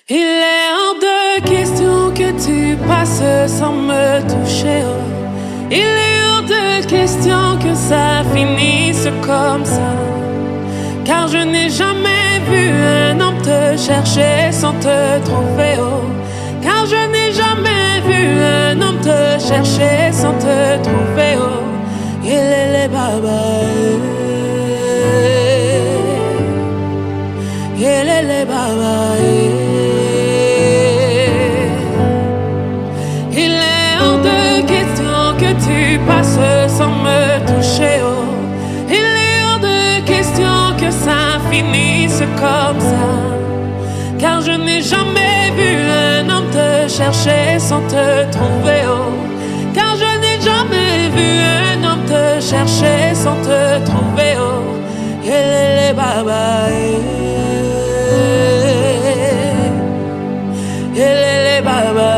Il est hors de question que tu passes sans me toucher. Oh. Il est hors de question que ça finisse comme ça. Car je n'ai jamais vu un homme te chercher sans te trouver. Oh. Car je n'ai jamais vu un homme te chercher sans te trouver. Oh. Il est les babas. Il est les babas. Il est hors de question que tu passes sans me toucher. Oh. Il est hors de question que ça finisse comme ça. Car je n'ai jamais vu un homme te chercher sans te trouver. Oh. Car je n'ai jamais vu un homme te chercher sans te trouver. Oh. Les babas. Les babas.